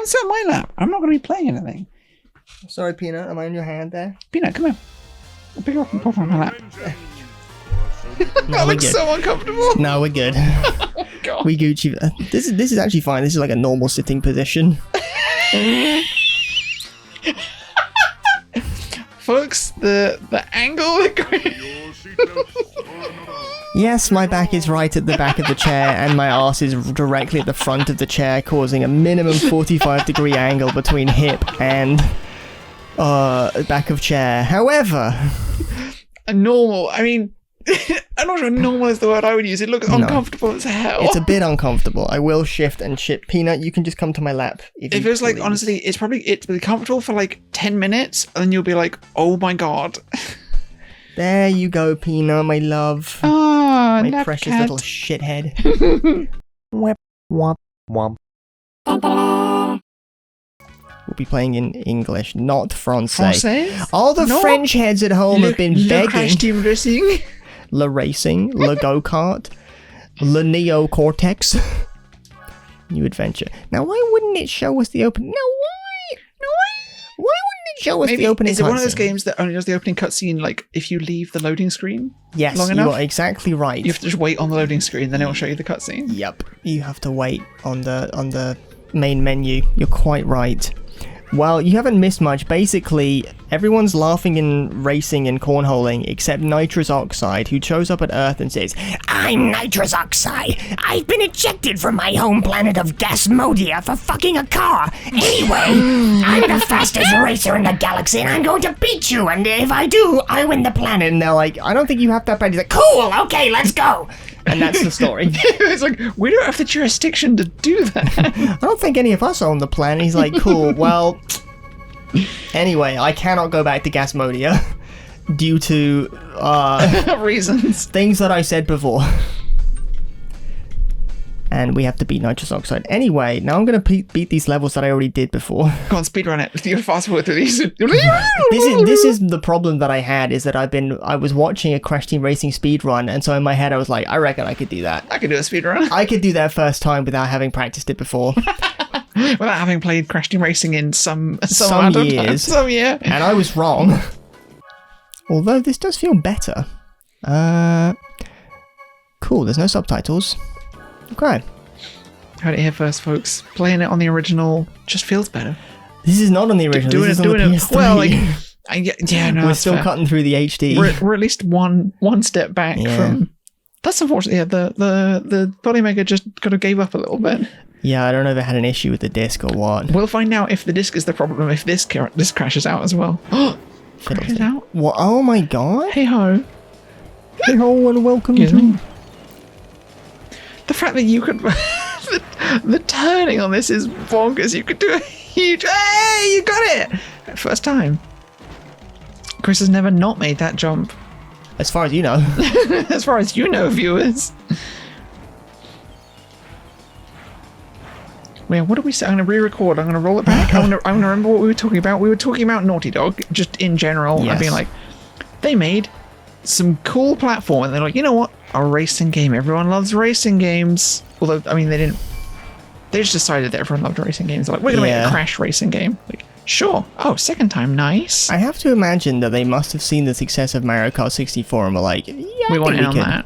come sit on my lap. I'm not going to be playing anything. Sorry, Peanut. Am I in your hand there? Peanut, come here. I'll pick you up and pop on my lap. No, That looks so uncomfortable. No, we're good. Oh, God. We Gucci. This is actually fine. This is like a normal sitting position. Folks, the angle... Yes, my back is right at the back of the chair, and my arse is directly at the front of the chair, causing a minimum 45-degree angle between hip and back of chair. However... A normal... I mean... I'm not sure normal is the word I would use. It looks uncomfortable as hell. It's a bit uncomfortable. I will shift and shit. Peanut, you can just come to my lap. It feels like, honestly, it's be comfortable for like 10 minutes, and then you'll be like, oh my God. There you go, Peanut, my love. Oh, my precious little shithead. Wep, wop, wop. We'll be playing in English, not Francais. All the French heads at home have been begging. Crash Team Racing. Le Racing, Le Go-Kart, Le Neo-Cortex. New adventure. Now, why wouldn't it show us the opening? Why wouldn't it show us the opening cutscene? Is it one of those games that only does the opening cutscene, like, if you leave the loading screen? Yes, long enough? You are exactly right. You have to just wait on the loading screen, then it will show you the cutscene. Yep, you have to wait on the main menu. You're quite right. Well, you haven't missed much. Basically, everyone's laughing and racing and cornholing except Nitrous Oxide, who shows up at Earth and says, I'm Nitrous Oxide. I've been ejected from my home planet of Gasmodia for fucking a car. Anyway, I'm the fastest racer in the galaxy and I'm going to beat you. And if I do, I win the planet. And they're like, I don't think you have that bad. He's like, cool, okay, let's go. And that's the story. It's like, we don't have the jurisdiction to do that. I don't think any of us own the planet. He's like, cool, well... Anyway, I cannot go back to Gasmodia due to... reasons. Things that I said before. And we have to beat Nitrous Oxide. Anyway, now I'm going to beat these levels that I already did before. Go on, speedrun it. You fast forward through these. This is the problem that I had, is that I was watching a Crash Team Racing speedrun, and so in my head I was like, I reckon I could do that. I could do a speedrun. I could do that first time without having practiced it before. Without having played Crash Team Racing in some years. Some year. And I was wrong. Although this does feel better. Cool, there's no subtitles. Okay. Heard it here first, folks. Playing it on the original just feels better. This is not on the original. This is on the PS3. Well, like, yeah, no, we're still cutting through the HD. We're at least one step back from. That's unfortunate. Yeah, the Polymaker just kind of gave up a little bit. Yeah, I don't know if it had an issue with the disc or what. We'll find out if the disc is the problem. If this crashes out as well. Crashes out. What? Oh my god! Hey ho! Hey ho, and welcome to. The fact that you could... the turning on this is bonkers. You could do a huge... Hey, you got it! First time. Chris has never not made that jump. As far as you know. As far as you know, viewers. Well, what did we say? I'm going to re-record. I'm going to roll it back. I'm going to remember what we were talking about. We were talking about Naughty Dog, just in general. Yes. I've been like, they made some cool platform, and they're like, you know what? A racing game. Everyone loves racing games. Although, I mean, they just decided that everyone loved racing games. They're like, we're going to make a Crash racing game. Like, sure. Oh, second time, nice. I have to imagine that they must have seen the success of Mario Kart 64 and were like, yeah, we want in on that.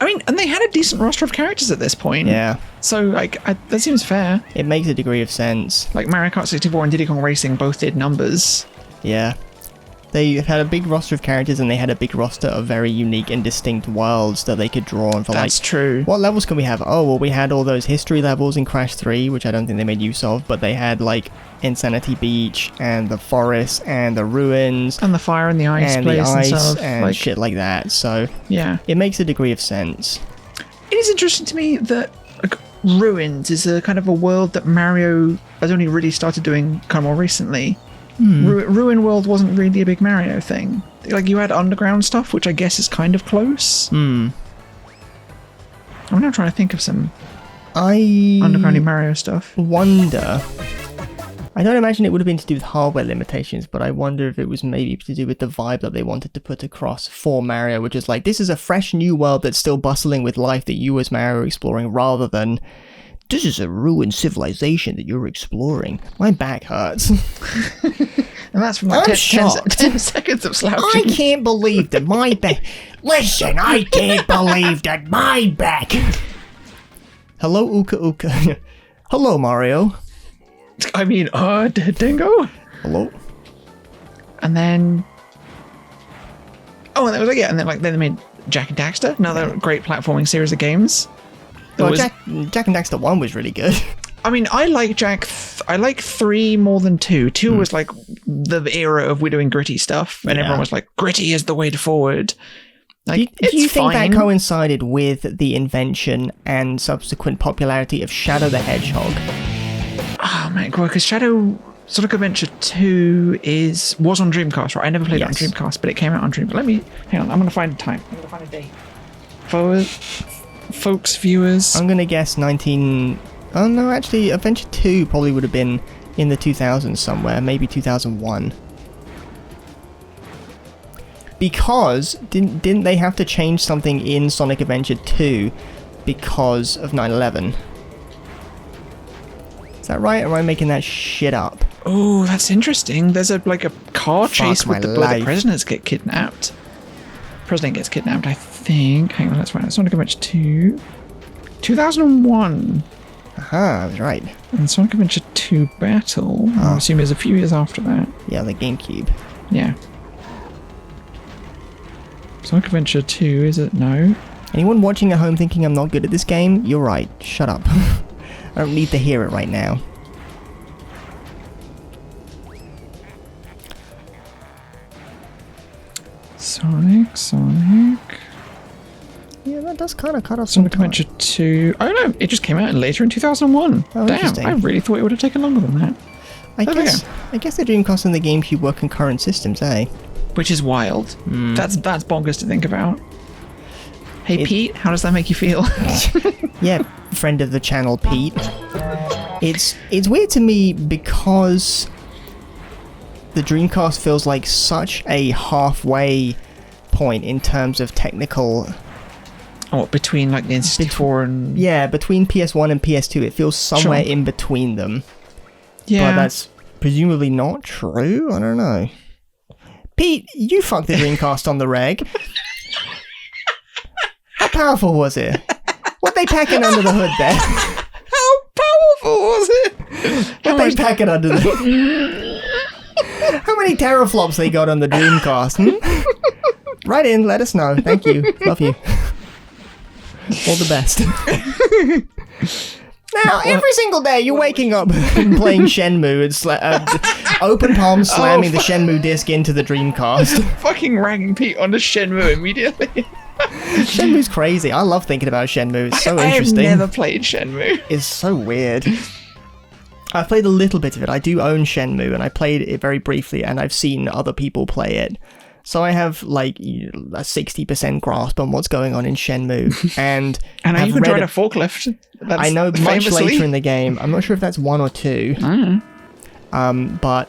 I mean, and they had a decent roster of characters at this point. Yeah. So, like, that seems fair. It makes a degree of sense. Like, Mario Kart 64 and Diddy Kong Racing both did numbers. Yeah. They had a big roster of characters, and they had a big roster of very unique and distinct worlds that they could draw on for. That's true. What levels can we have? Oh, well, we had all those history levels in Crash 3, which I don't think they made use of, but they had, like, Insanity Beach, and the forest, and the ruins. And the fire and the ice and place the ice and stuff. And like, shit like that, so... Yeah. It makes a degree of sense. It is interesting to me that like, Ruins is a kind of a world that Mario has only really started doing kind of more recently. Ruin World wasn't really a big Mario thing. Like, you had underground stuff, which I guess is kind of close. I'm now trying to think of some underground Mario stuff. Wonder. I don't imagine it would have been to do with hardware limitations, but I wonder if it was maybe to do with the vibe that they wanted to put across for Mario, which is like, this is a fresh new world that's still bustling with life that you as Mario are exploring, rather than This is a ruined civilization that you're exploring. My back hurts. And that's from like I'm 10 seconds of slouching. I can't believe that my back... Listen, I can't believe that my back. Hello, Uka Uka. Hello, Mario. I mean, Dingo? Hello. And then... Oh, and that was like, yeah, and then they made Jak and Daxter, another great platforming series of games. Well, Jak and Daxter 1 was really good. I mean, I like I like 3 more than 2. 2 was like the era of we're doing gritty stuff, and everyone was like, gritty is the way forward. Like, do you think fine. that coincided with the invention and subsequent popularity of Shadow the Hedgehog? Oh man, because Sonic Adventure 2 was on Dreamcast, right? I never played it on Dreamcast, but it came out on Dreamcast. Hang on, I'm going to find a time. I'm going to find a date. Folks, viewers. I'm going to guess 19... Oh no, actually, Adventure 2 probably would have been in the 2000s somewhere, maybe 2001. Because, didn't they have to change something in Sonic Adventure 2 because of 9/11? Is that right, or am I making that shit up? Oh, that's interesting. There's a car chase with where the prisoners get kidnapped. President gets kidnapped, I think. Hang on, that's right. Sonic Adventure 2. 2001. Aha, I was right. And Sonic Adventure 2 Battle, I assume is a few years after that. Yeah, the GameCube. Yeah. Sonic Adventure 2, is it? No. Anyone watching at home thinking I'm not good at this game? You're right. Shut up. I don't need to hear it right now. Sonic. Yeah, that does kind of cut off Sonic some time. Adventure 2. Oh no, it just came out later in 2001. Oh, Damn, interesting. I really thought it would have taken longer than that. I guess the Dreamcast and the GameCube were concurrent systems, eh? Which is wild. That's bonkers to think about. Hey Pete, how does that make you feel? Yeah, friend of the channel, Pete. It's weird to me because the Dreamcast feels like such a halfway point in terms of technical... Oh, between like the N64 and... Yeah, between PS1 and PS2, it feels somewhere in between them. Yeah. But that's presumably not true? I don't know. Pete, you fucked the Dreamcast on the reg. How powerful was it? What they packing under the hood there? How powerful was it? What they packing under the... How many teraflops they got on the Dreamcast? Write in, let us know. Thank you. Love you. All the best. Now, every single day you're waking up and playing Shenmue and open palm slamming the Shenmue disc into the Dreamcast. Fucking ragging Pete on the Shenmue immediately. Shenmue's crazy. I love thinking about Shenmue. It's so interesting. I've never played Shenmue. It's so weird. I've played a little bit of it. I do own Shenmue, and I played it very briefly, and I've seen other people play it. So I have like a 60% grasp on what's going on in Shenmue, and I know you can ride a forklift. I know much later in the game. I'm not sure if that's 1 or 2. But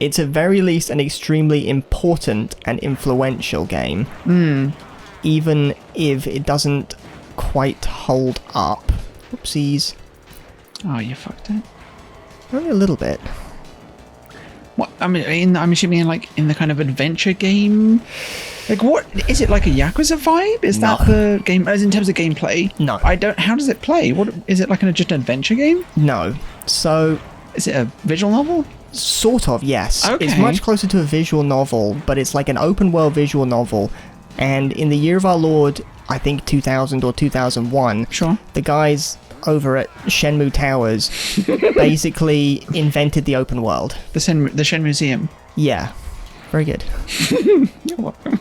it's at very least an extremely important and influential game. Even if it doesn't quite hold up. Oopsies. Oh, you fucked it. Only a little bit. What? I mean, I'm assuming in the kind of adventure game. Like, what is it, like a Yakuza vibe? Is that the game? As in terms of gameplay? No. I don't. How does it play? What is it, like just an adventure game? No. So, is it a visual novel? Sort of, yes. Okay. It's much closer to a visual novel, but it's like an open world visual novel. And in the year of our Lord, I think 2000 or 2001, sure, the guys over at Shenmue Towers basically invented the open world. The Shen Museum. Yeah. Very good. You're welcome.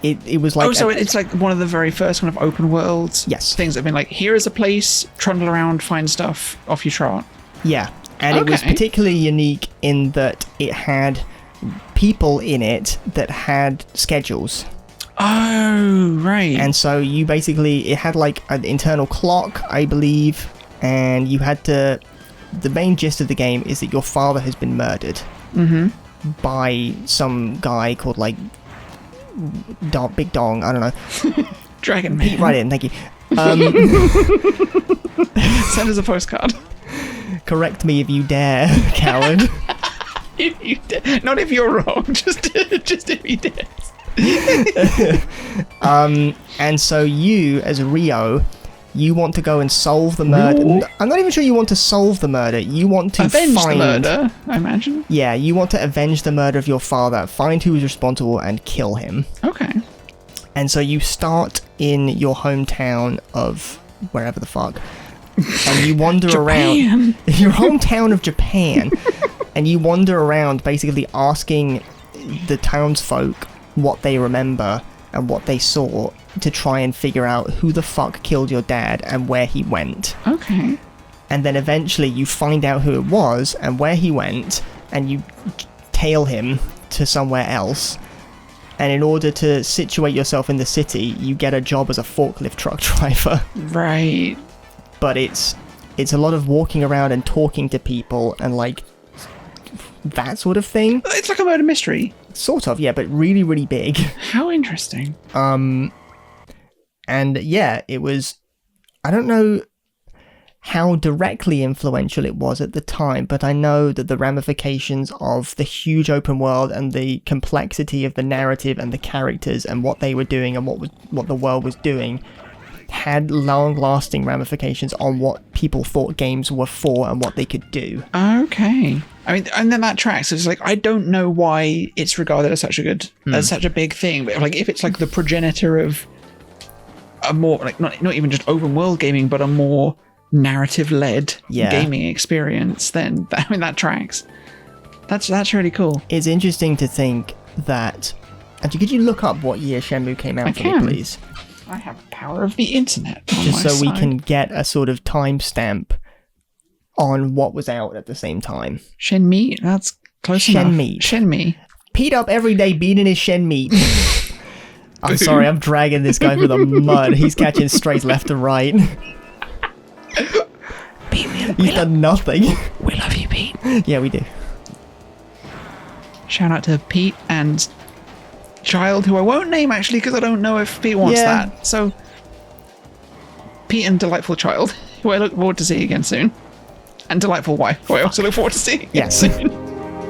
It was like... Oh, so it's like one of the very first kind of open worlds things that have been like, here is a place, trundle around, find stuff, off you trot. Yeah. And it was particularly unique in that it had people in it that had schedules. Oh, right. And so you basically... It had like an internal clock, I believe, and you had to... The main gist of the game is that your father has been murdered. By some guy called like Big Dong, I don't know. Dragon Man. Right in, thank you. Send us a postcard. Correct me if you dare, coward. If you dare. Not if you're wrong, just if you dare. And so you, as Rio, you want to go and solve the murder. Ooh. I'm not even sure you want to solve the murder. You want to Avenge find the murder, I imagine. Yeah, you want to avenge the murder of your father, find who is responsible, and kill him. Okay. And so you start in your hometown of wherever the fuck, and you wander around your hometown of Japan, and you wander around basically asking the townsfolk what they remember and what they saw to try and figure out who the fuck killed your dad and where he went. Okay. And then eventually you find out who it was and where he went, and you tail him to somewhere else. And in order to situate yourself in the city, you get a job as a forklift truck driver. Right. But it's a lot of walking around and talking to people and like that sort of thing. It's like a murder mystery. Sort of, yeah, but really, really big. How interesting. And yeah, it was, I don't know how directly influential it was at the time, but I know that the ramifications of the huge open world and the complexity of the narrative and the characters and what they were doing and what the world was doing had long-lasting ramifications on what people thought games were for and what they could do. Okay. I mean, and then that tracks. It's like, I don't know why it's regarded as such a good, as such a big thing, but like if it's like the progenitor of a more like not even just open world gaming, but a more narrative-led gaming experience, then that tracks. That's really cool. It's interesting to think that. Actually, could you look up what year Shenmue came out for me, please? I have the power of the internet on just my so we side. can get a sort of timestamp on what was out at the same time. Shenmue, that's close enough. Shenmue. Pete up every day beating his Shenmue. I'm sorry, I'm dragging this guy through the mud. He's catching strays left and right. Pete, He's done nothing. We love you, Pete. Yeah, we do. Shout out to Pete and Child, who I won't name actually because I don't know if Pete wants that. So, Pete and Delightful Child, who I look forward to seeing again soon. And Delightful Wife, who I also look forward to seeing again soon.